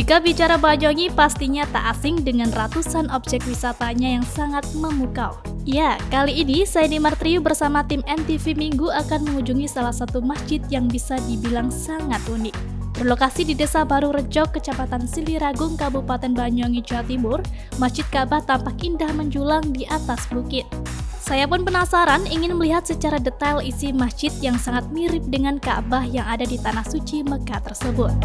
Jika bicara Banyuwangi, pastinya tak asing dengan ratusan objek wisatanya yang sangat memukau. Ya, kali ini saya di Martriu bersama tim NTV Minggu akan mengunjungi salah satu masjid yang bisa dibilang sangat unik. Berlokasi di Desa Baru Rejo, Kecamatan Siliragung, Kabupaten Banyuwangi, Jawa Timur, Masjid Ka'bah tampak indah menjulang di atas bukit. Saya pun penasaran ingin melihat secara detail isi masjid yang sangat mirip dengan Ka'bah yang ada di Tanah Suci Mekah tersebut.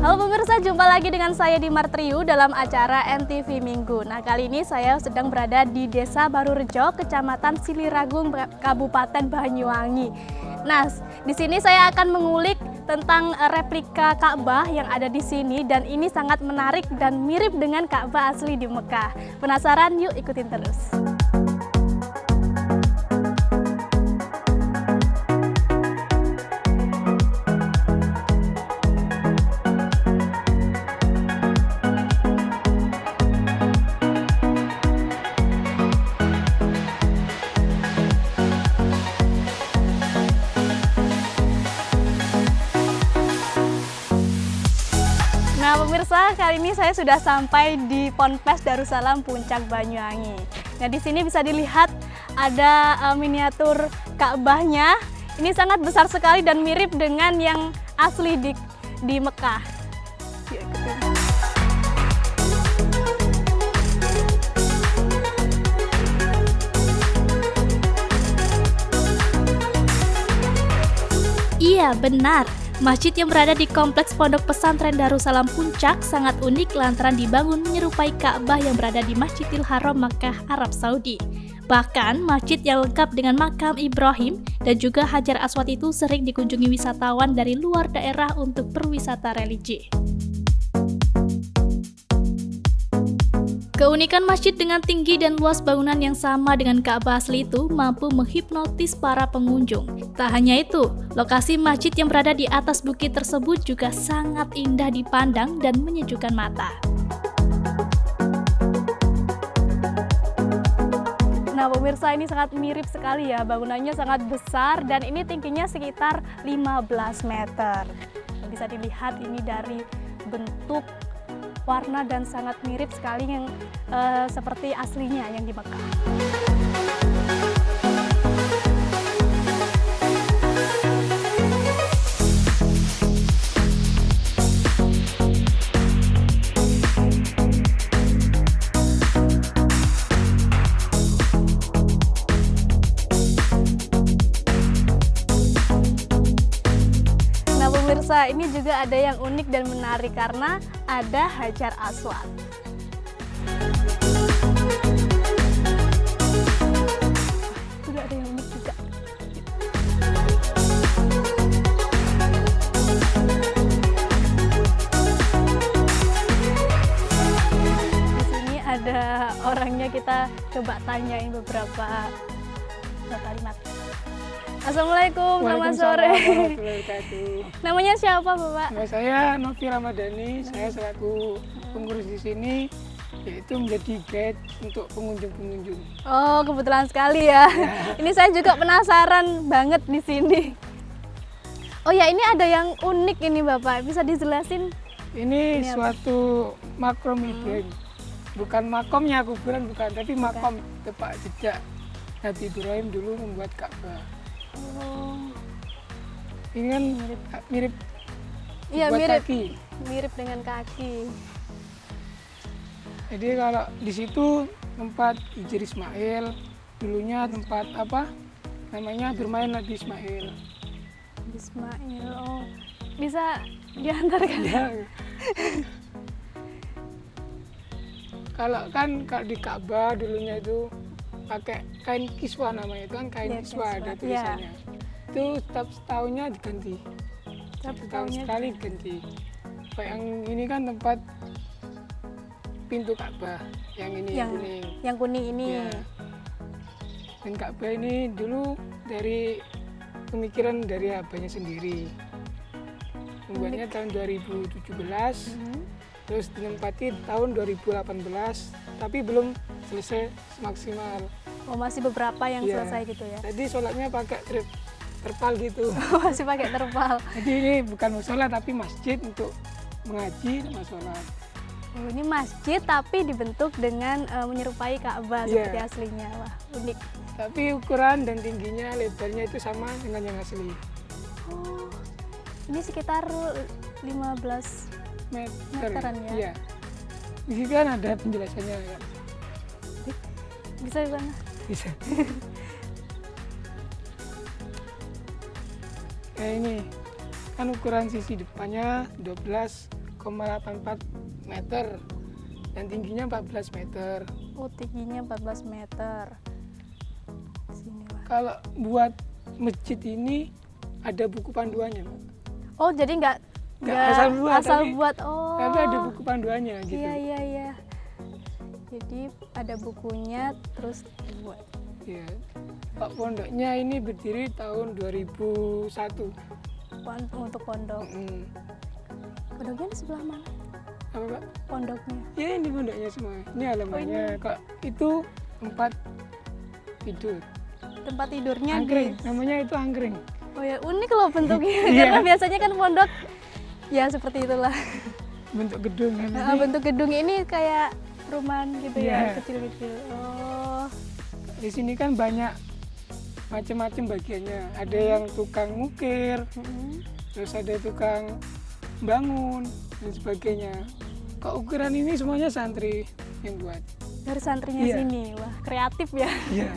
Halo pemirsa, jumpa lagi dengan saya di Martriu dalam acara NTV Minggu. Nah, kali ini saya sedang berada di Desa Baru Rejo, Kecamatan Siliragung, Kabupaten Banyuwangi. Nah, di sini saya akan mengulik tentang replika Ka'bah yang ada di sini, dan ini sangat menarik dan mirip dengan Ka'bah asli di Mekah. Penasaran? Yuk ikutin terus. Nah pemirsa, kali ini saya sudah sampai di Ponpes Darussalam Puncak Banyuwangi. Nah di sini bisa dilihat ada miniatur Ka'bahnya. Ini sangat besar sekali dan mirip dengan yang asli di Mekah. Yuk, ikutin. Iya benar. Masjid yang berada di Kompleks Pondok Pesantren Darussalam Puncak sangat unik lantaran dibangun menyerupai Ka'bah yang berada di Masjidil Haram Makkah, Arab Saudi. Bahkan, masjid yang lengkap dengan makam Ibrahim dan juga Hajar Aswad itu sering dikunjungi wisatawan dari luar daerah untuk berwisata religi. Keunikan masjid dengan tinggi dan luas bangunan yang sama dengan Ka'bah asli itu mampu menghipnotis para pengunjung. Tak hanya itu, lokasi masjid yang berada di atas bukit tersebut juga sangat indah dipandang dan menyejukkan mata. Nah pemirsa, ini sangat mirip sekali ya, bangunannya sangat besar dan ini tingginya sekitar 15 meter. Bisa dilihat ini dari bentuk, warna dan sangat mirip sekali yang seperti aslinya yang di Mekah. Nah pemirsa, ini juga ada yang unik dan menarik karena ada Hajar Aswad. Sudah ada yang unik juga. Di sini ada orangnya, kita coba tanyain beberapa kalimat. Assalamualaikum, selamat sore. Namanya siapa Bapak? Nama saya Novi Ramadhani, saya selaku pengurus di sini, yaitu menjadi guide untuk pengunjung-pengunjung. Oh, kebetulan sekali ya. Ini saya juga penasaran banget di sini. Oh ya, ini ada yang unik ini Bapak, bisa dijelasin? Ini suatu makam Ibrahim, bukan makomnya kuburan, bukan, tapi makom tempat jejak Nabi Ibrahim dulu membuat Ka'bah. Oh. Ini kan mirip, Iya kaki. Mirip dengan kaki. Jadi kalau di situ tempat Hijri Ismail, dulunya tempat apa? Namanya bermain Nabi Ismail. Ismail, oh bisa diantarkan? Ya. Kalau di Ka'bah dulunya itu pakai kain kiswa, namanya itu kan kain kiswa, ada tulisannya. Itu setiap setahunnya diganti. Setahun sekali diganti. Kayak yang ini kan tempat pintu Ka'bah, yang ini yang kuning. Yang kuning ini. Ya. Dan Ka'bah ini dulu dari pemikiran dari abahnya sendiri. Membuatnya tahun 2017. Terus ditempati tahun 2018, tapi belum selesai maksimal. Oh, masih beberapa yang Iya. selesai gitu ya. Jadi sholatnya pakai terpal gitu. Masih pakai terpal. Jadi ini bukan musola tapi masjid untuk mengaji sama sholat. Oh, ini masjid tapi dibentuk dengan menyerupai Ka'bah Iya. seperti aslinya. Wah, unik. Tapi ukuran dan tingginya, lebarnya itu sama dengan yang asli. Oh, ini sekitar 15. Meteran ya? Iya. Di sini kan ada penjelasannya kan. Bisa di sana? Bisa. Nah ini kan ukuran sisi depannya 12,84 meter dan tingginya 14 meter. Oh, tingginya 14 meter. Sini, Wah. Kalau buat masjid ini ada buku panduannya, Mbak. Oh, jadi nggak asal buat, buat. Oh. Tapi ada buku panduannya gitu. Iya. Jadi ada bukunya terus dibuat. Iya. Pak pondoknya ini berdiri tahun 2001. Untuk pondok. Pondoknya di sebelah mana? Apa, Pak? Pondoknya. Ya ini pondoknya semua. Ini halamannya. Kok itu tempat tidur. Tempat tidurnya Angkring. di. Namanya itu angkring. Oh ya, unik loh bentuknya. Iya. Karena biasanya kan pondok ya seperti itulah. Bentuk gedung kan. Nah, bentuk gedung ini kayak perumahan gitu ya, Iya. kecil-kecil. Oh. Di sini kan banyak macam-macam bagiannya. Ada yang tukang ngukir, terus ada tukang bangun dan sebagainya. Kok ukiran ini semuanya santri yang buat. Dari santrinya Iya. sini. Wah, kreatif ya. Iya.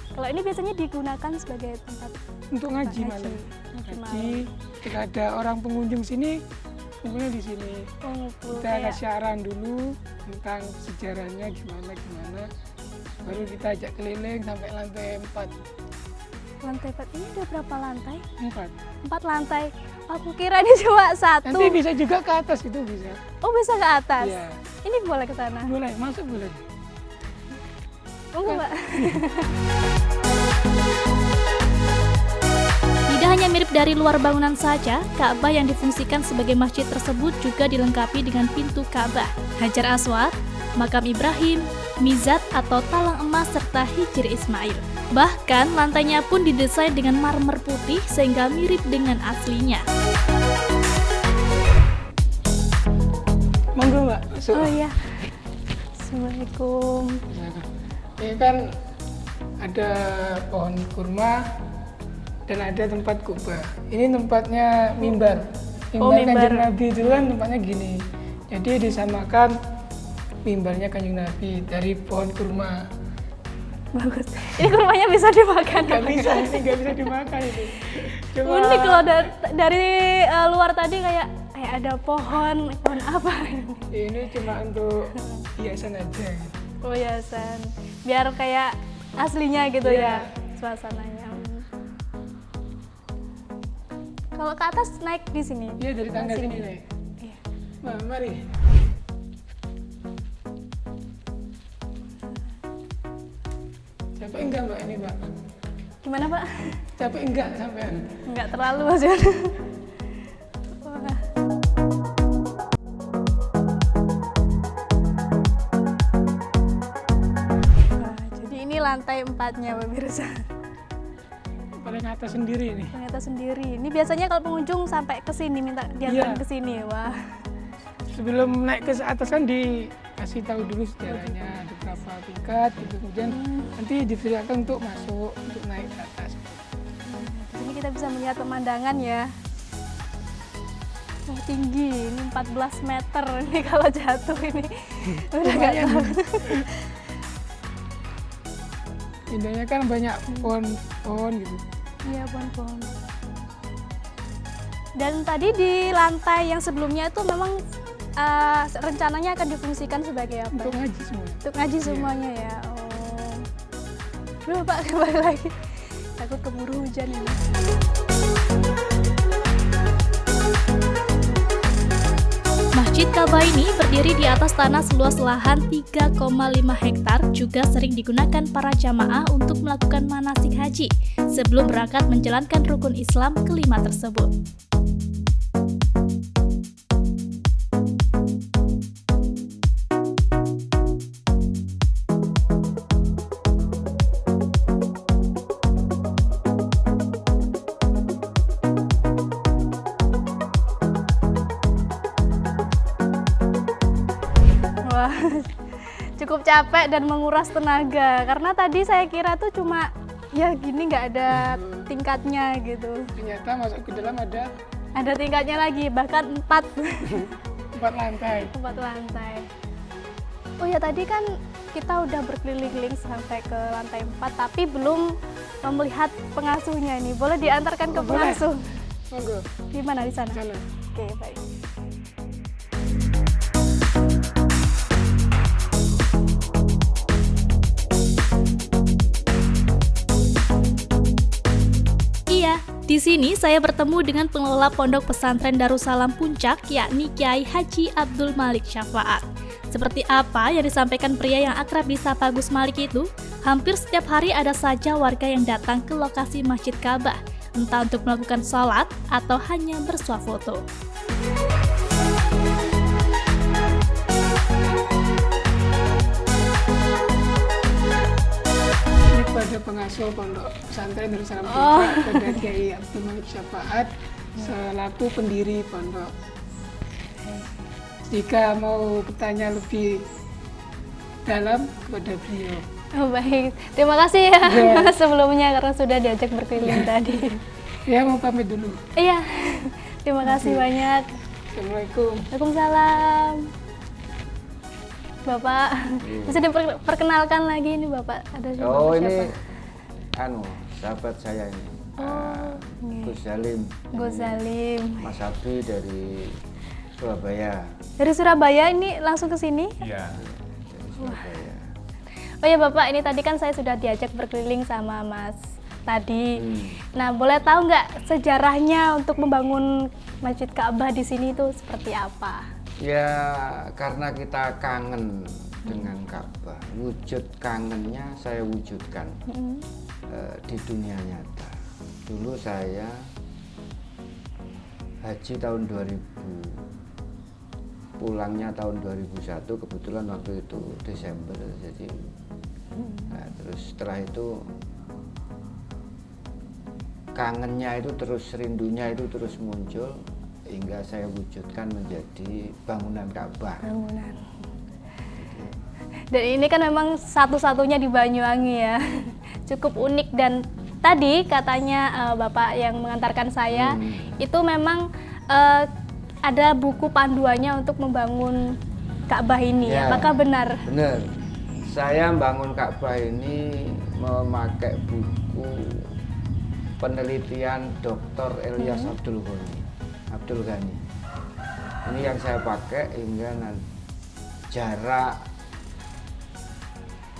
Kalau ini biasanya digunakan sebagai tempat Untuk ngaji ngaji. malam. Ngaji Ngaji. Ketika ada orang pengunjung sini, kumpulnya di sini. Oh, ngumpul Kita kayak kasih arahan dulu tentang sejarahnya gimana. Baru kita ajak keliling sampai lantai 4. lantai 4. Ini ada berapa lantai? 4. 4 lantai. Aku kira ini cuma satu. Nanti bisa juga ke atas itu bisa. Oh, bisa ke atas. Iya. Ini boleh ke sana. Boleh, masuk boleh. Monggo, Mbak. Tidak hanya mirip dari luar bangunan saja, Ka'bah yang difungsikan sebagai masjid tersebut juga dilengkapi dengan pintu Ka'bah, Hajar Aswad, makam Ibrahim, mizat atau talang emas serta hijr Ismail. Bahkan lantainya pun didesain dengan marmer putih sehingga mirip dengan aslinya. Monggo Mbak, masuk. Oh iya. Assalamualaikum. Ini kan ada pohon kurma dan ada tempat kubah. Ini tempatnya mimbar. Oh, Mimbar Kanjeng mimbar. Nabi itu kan tempatnya gini. Jadi disamakan mimbarnya Kanjeng Nabi dari pohon kurma. Bagus. Ini kurmanya bisa dimakan. Gak bisa, ini gak bisa dimakan ini. Cuma Unik kalau dari luar tadi kayak ada pohon apa? ini cuma untuk hiasan aja. Gitu. Oh, hiasan. Biar kayak aslinya gitu Iya. ya suasananya. Kalau ke atas naik di sini. Iya dari tangga sini nih. Iya. Nah, mari. Capek enggak Mbak ini Mbak? Gimana, Pak? Capek enggak sampean? Enggak terlalu Mas Yon. Wah. Nah, jadi ini lantai 4-nya pemirsa. Paling atas sendiri nih. Ternyata sendiri. Ini biasanya kalau pengunjung sampai ke sini minta diantar Iya. ke sini. Wah. Sebelum naik ke atas kan dikasih tahu dulu sejarahnya ada berapa tingkat gitu. Kemudian nanti dipersilakan untuk masuk untuk naik ke atas. Di sini kita bisa melihat pemandangan ya. Wah, tinggi. Ini 14 meter. Ini kalau jatuh ini udah nggak Lumayan. tahu. Indahnya kan banyak pohon-pohon gitu. Iya, pohon-pohon. Dan tadi di lantai yang sebelumnya itu memang rencananya akan difungsikan sebagai apa? Untuk ngaji semua. Untuk ngaji semuanya ya. Oh. Duh, Pak, kembali lagi. Takut keburu hujan ini. Masjid Ka'bah ini berdiri di atas tanah seluas lahan 3,5 hektar, juga sering digunakan para jamaah untuk melakukan manasik haji sebelum berangkat menjalankan rukun Islam kelima tersebut. cukup capek dan menguras tenaga. Karena tadi saya kira tuh cuma ya gini, nggak ada tingkatnya gitu. Ternyata masuk ke dalam Ada tingkatnya lagi, bahkan 4 lantai. 4 lantai. Oh ya, tadi kan kita udah berkeliling-keliling sampai ke lantai 4, tapi belum melihat pengasuhnya nih. Boleh diantarkan ke Boleh. pengasuh? Monggo, Di mana, di sana? sana. Oke, baik. Iya, di sini saya bertemu dengan pengelola Pondok Pesantren Darussalam Puncak, yakni Kiai Haji Abdul Malik Syafaat. Seperti apa yang disampaikan pria yang akrab disapa Gus Malik itu, hampir setiap hari ada saja warga yang datang ke lokasi Masjid Ka'bah, entah untuk melakukan sholat atau hanya bersuah foto. Ini pada pengasuh Pondok Pesantren Darussalam Puncak, pada Kiai Abdul Malik Syafaat selaku pendiri pondok. Jika mau bertanya lebih dalam kepada beliau. Oh, baik, terima kasih ya Ya. sebelumnya karena sudah diajak berkeliling tadi. Ya, mau pamit dulu. Iya, terima kasih banyak. Assalamualaikum. Waalaikumsalam. Bapak, bisa diperkenalkan lagi ini Bapak, ada siapa? Oh, ini sahabat saya ini. iya. Gus Zalim. Gus Zalim. Mas Abdi dari Surabaya. Dari Surabaya ini langsung ke sini? Iya. Dari Surabaya. Oh ya Bapak, ini tadi kan saya sudah diajak berkeliling sama Mas tadi. Nah, boleh tahu nggak sejarahnya untuk membangun Masjid Ka'bah di sini itu seperti apa? Ya, karena kita kangen dengan Ka'bah. Wujud kangennya saya wujudkan di dunia nyata. Dulu saya haji tahun 2000. Pulangnya tahun 2001, kebetulan waktu itu Desember, jadi nah, terus setelah itu kangennya itu terus, rindunya itu terus muncul hingga saya wujudkan menjadi bangunan Ka'bah. Bangunan. Dan ini kan memang satu-satunya di Banyuwangi ya, cukup unik. Dan tadi katanya Bapak yang mengantarkan saya itu memang ada buku panduannya untuk membangun Ka'bah ini, Ya. apakah benar? Benar. Saya membangun Ka'bah ini memakai buku penelitian Dr. Ilyas Abdul Ghani. Ini yang saya pakai hingga jarak,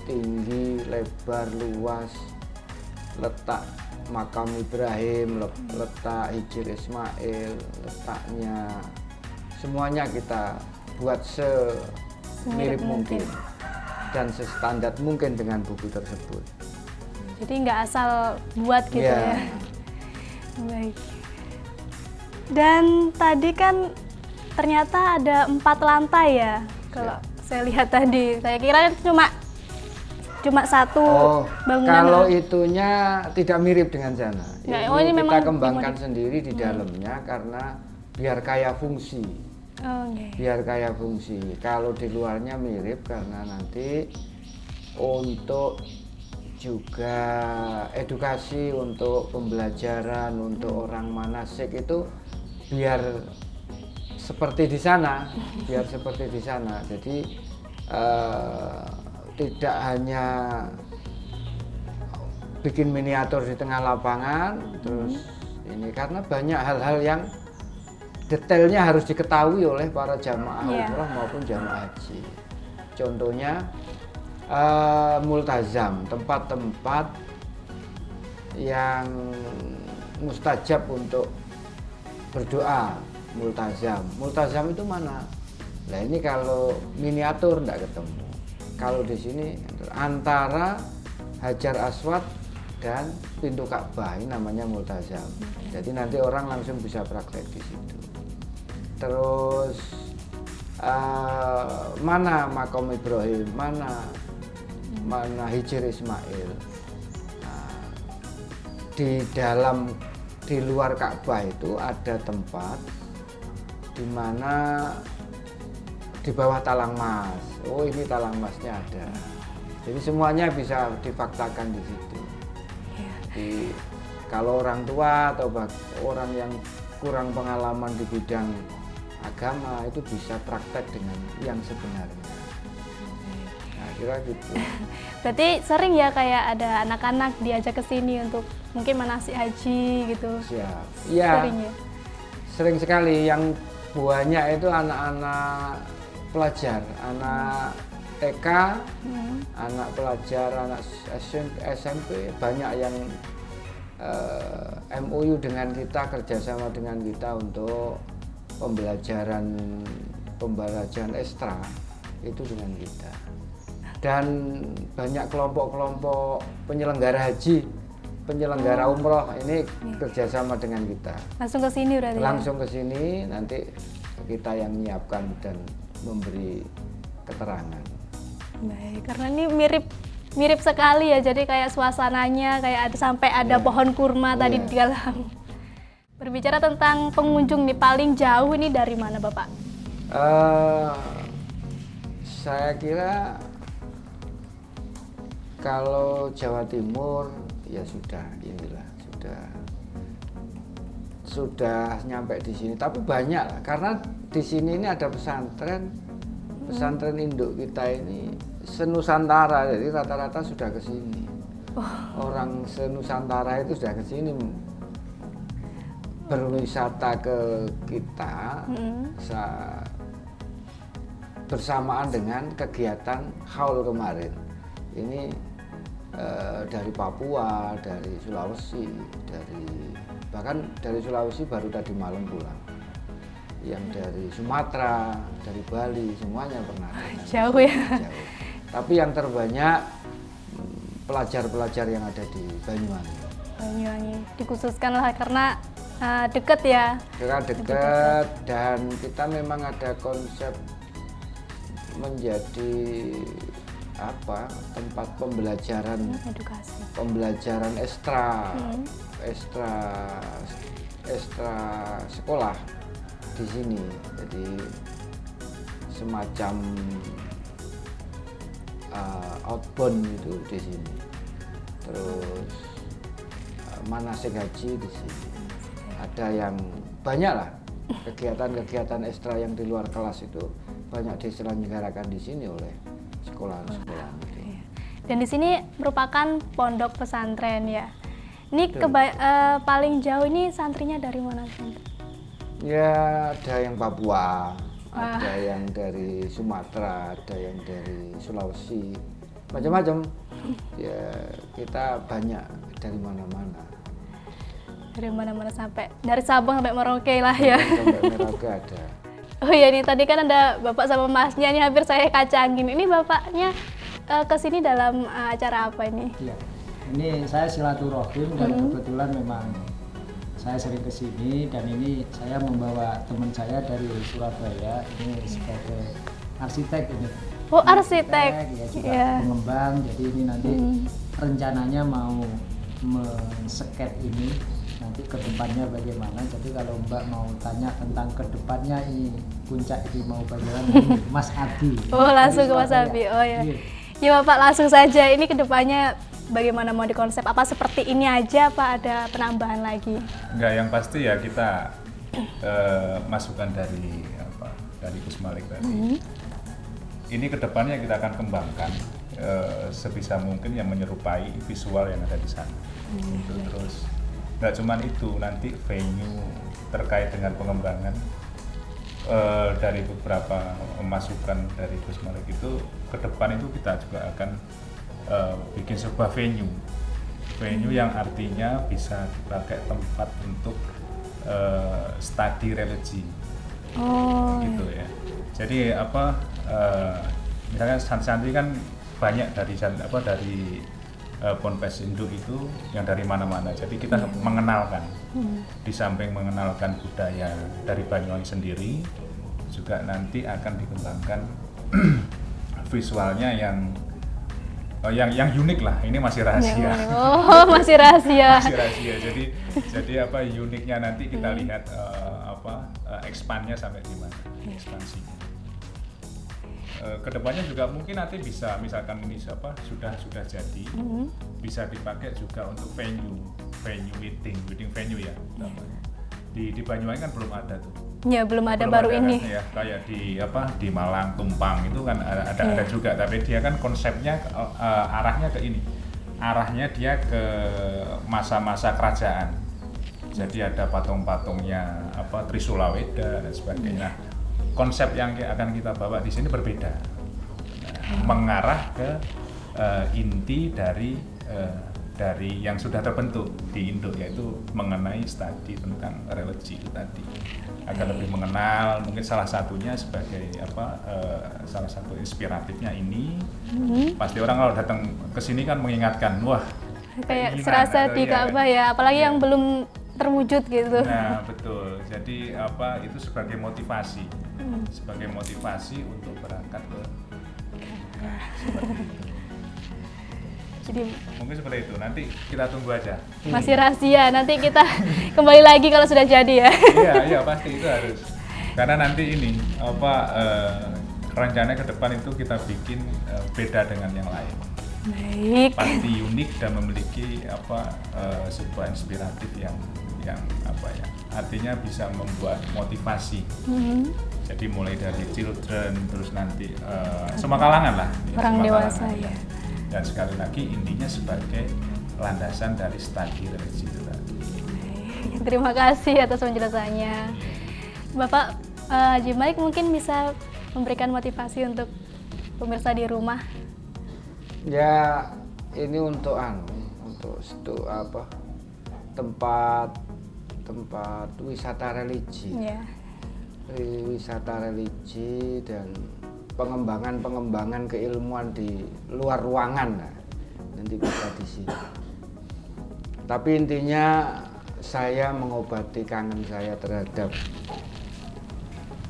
tinggi, lebar, luas, letak makam Ibrahim, letak Hijr Ismail, letaknya, semuanya kita buat semirip mungkin dan sestandar mungkin dengan buku tersebut. Jadi nggak asal buat gitu Ya. ya. Baik. Dan tadi kan ternyata ada 4 lantai ya, kalau saya lihat tadi. Saya kira cuma satu bangunan. Kalau itunya tidak mirip dengan sana. Nggak, Ini oh, ini kita memang kembangkan sendiri di dalamnya karena biar kaya fungsi. Oh, okay. Biar kaya fungsi. Kalau di luarnya mirip karena nanti untuk juga edukasi, untuk pembelajaran, untuk orang manasik itu biar seperti di sana, Jadi tidak hanya bikin miniatur di tengah lapangan, terus ini karena banyak hal-hal yang detailnya harus diketahui oleh para jamaah umroh maupun jamaah haji. Contohnya multazam, tempat-tempat yang mustajab untuk berdoa, multazam. Multazam itu mana? Nah ini kalau miniatur tidak ketemu. Kalau di sini antara Hajar Aswad dan pintu Ka'bah, ini namanya multazam. Jadi nanti orang langsung bisa praktek di situ. Terus mana makam Ibrahim, mana Hijr Ismail. Nah, di luar Ka'bah itu ada tempat di mana di bawah talang mas. Oh ini talang masnya ada. Jadi semuanya bisa difaktakan di situ. Jadi kalau orang tua atau orang yang kurang pengalaman di bidang agama itu bisa praktek dengan yang sebenarnya. Nah, kira gitu. Berarti sering ya kayak ada anak-anak diajak ke sini untuk mungkin manasik haji gitu. Siap. Iya. Sering ya. Sering sekali yang banyak itu anak-anak pelajar, anak TK, anak pelajar, anak SMP, banyak yang MOU dengan kita, kerjasama dengan kita untuk pembelajaran ekstra itu dengan kita. Dan banyak kelompok-kelompok penyelenggara haji, penyelenggara umroh ini kerjasama dengan kita. Langsung ke sini berarti. Langsung ke sini, nanti kita yang menyiapkan dan memberi keterangan. Baik, karena ini mirip sekali ya, jadi kayak suasananya kayak sampai ada pohon kurma tadi di dalam. Berbicara tentang pengunjung nih, paling jauh ini dari mana Bapak? Saya kira kalau Jawa Timur ya sudah nyampe di sini, tapi banyak lah, karena di sini ini ada pesantren induk kita ini senusantara, jadi rata-rata sudah ke sini. Orang senusantara itu sudah ke sini berwisata ke kita bersamaan dengan kegiatan haul kemarin. Ini dari Papua, dari Sulawesi, bahkan dari Sulawesi baru tadi malam pulang. Yang dari Sumatera, dari Bali, semuanya pernah. Jauh ya. Jauh. Tapi yang terbanyak pelajar-pelajar yang ada di Banyuwangi. Banyuwangi dikhususkan lah karena deket ya. Dekat dan kita memang ada konsep menjadi tempat pembelajaran edukasi, pembelajaran ekstra sekolah di sini. Jadi semacam outbound itu di sini, terus manasik haji di sini. Ada yang banyak lah kegiatan-kegiatan ekstra yang di luar kelas itu banyak diselenggarakan di sini oleh sekolah-sekolah. Dan di sini merupakan pondok pesantren ya. Ini paling jauh ini santrinya dari mana? Ya ada yang Papua, ada yang dari Sumatera, ada yang dari Sulawesi, macam-macam. Ya kita banyak dari mana-mana. Dari mana-mana sampai dari Sabang sampai Merauke lah ya. Sampai Merauke ada. Oh iya nih, tadi kan ada bapak sama masnya nih, hampir saya kacangin. Ini bapaknya kesini dalam acara apa ini? Iya, ini saya silaturahim dan kebetulan memang saya sering kesini dan ini saya membawa teman saya dari Surabaya, ini sebagai arsitek ini. Oh arsitek? Ya juga pengembang, jadi ini nanti rencananya mau men-sket ini nanti ke depannya bagaimana. Jadi kalau Mbak mau tanya tentang ke depannya ini puncak ini mau bagaimana, ini Mas Adi. Oh langsung ke Mas Adi, oh ya. Ya Bapak langsung saja, ini ke depannya bagaimana mau dikonsep? Apa seperti ini aja, apa ada penambahan lagi? Enggak, yang pasti ya kita masukan dari Gus Malik tadi. Ini ke depannya kita akan kembangkan sebisa mungkin yang menyerupai visual yang ada di sana. Terus nggak cuma itu, nanti venue terkait dengan pengembangan dari beberapa masukan dari Gus Malik itu ke depan itu kita juga akan bikin sebuah venue yang artinya bisa dipakai tempat untuk studi religi, gitu ya. Jadi misalnya santri kan banyak dari Ponpes Induk itu yang dari mana-mana. Jadi kita mengenalkan, di samping mengenalkan budaya dari Banyuwangi sendiri, juga nanti akan dikembangkan visualnya yang unik lah. Ini masih rahasia. Oh masih rahasia. Masih rahasia. Jadi uniknya nanti kita lihat expand-nya sampai di mana, ekspansinya. kedepannya juga mungkin nanti bisa, misalkan ini sudah jadi, bisa dipakai juga untuk venue wedding venue ya. Di Banyuwangi kan belum ada tuh. Ya, belum ada baru ini. Kan, ya, kayak di Malang, Tumpang itu kan ada juga, tapi dia kan konsepnya arahnya ke ini. Arahnya dia ke masa-masa kerajaan. Jadi ada patung-patungnya Trisula Weda dan sebagainya. Nah, konsep yang akan kita bawa di sini berbeda. Mengarah ke inti dari yang sudah terbentuk di Indo, yaitu mengenai studi tentang religi itu tadi. Agar lebih mengenal, mungkin salah satunya sebagai salah satu inspiratifnya ini. Pasti orang kalau datang ke sini kan mengingatkan, wah kayak serasa di Ka'bah ya, apalagi yang belum terwujud gitu. Nah, betul. Jadi itu sebagai motivasi. Sebagai motivasi untuk berangkat ke seperti itu. Jadi mungkin seperti itu. Nanti kita tunggu aja. masih rahasia. Nanti kita kembali lagi kalau sudah jadi ya. Iya pasti itu harus. Karena nanti ini rencananya ke depan itu kita bikin beda dengan yang lain. Baik. Pasti unik dan memiliki sebuah inspiratif yang artinya bisa membuat motivasi. Jadi mulai dari children, terus nanti semua kalangan lah. Orang semua dewasa kalangan, ya. Dan sekali lagi intinya sebagai landasan dari studi religi itu tadi. Terima kasih atas penjelasannya. Bapak Haji Malik mungkin bisa memberikan motivasi untuk pemirsa di rumah. Ya, ini untuk tempat wisata religi. Ya. Wisata religi dan pengembangan keilmuan di luar ruangan, nanti bisa di sini. Tapi intinya saya mengobati kangen saya terhadap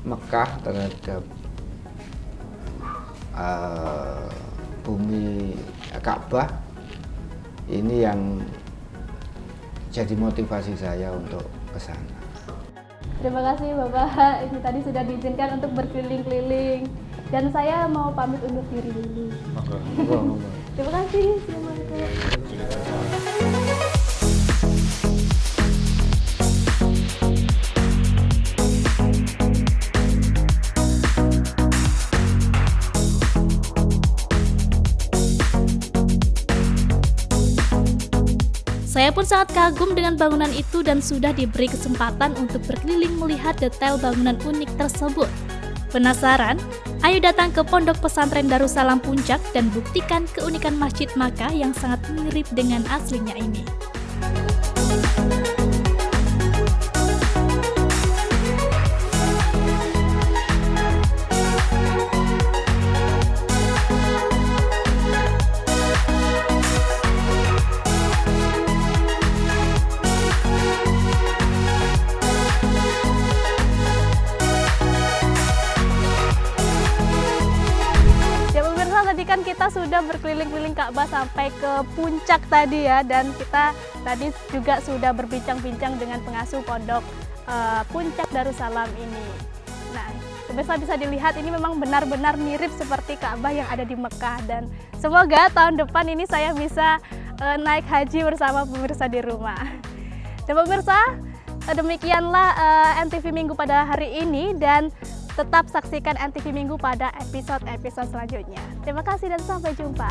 Mekah, terhadap bumi Ka'bah. Ini yang jadi motivasi saya untuk ke sana. Terima kasih Bapak, ini tadi sudah diizinkan untuk berkeliling-keliling. Dan saya mau pamit undur diri dulu. Terima kasih. Assalamualaikum. Saya pun sangat kagum dengan bangunan itu dan sudah diberi kesempatan untuk berkeliling melihat detail bangunan unik tersebut. Penasaran? Ayo datang ke Pondok Pesantren Darussalam Puncak dan buktikan keunikan Masjid Makkah yang sangat mirip dengan aslinya ini. Kan kita sudah berkeliling-keliling Ka'bah sampai ke puncak tadi ya, dan kita tadi juga sudah berbincang-bincang dengan pengasuh pondok Puncak Darussalam ini. Nah, pemirsa bisa dilihat ini memang benar-benar mirip seperti Ka'bah yang ada di Mekah, dan semoga tahun depan ini saya bisa naik haji bersama pemirsa di rumah. Dan pemirsa, demikianlah NTV Minggu pada hari ini, dan tetap saksikan NTV Minggu pada episode-episode selanjutnya. Terima kasih dan sampai jumpa.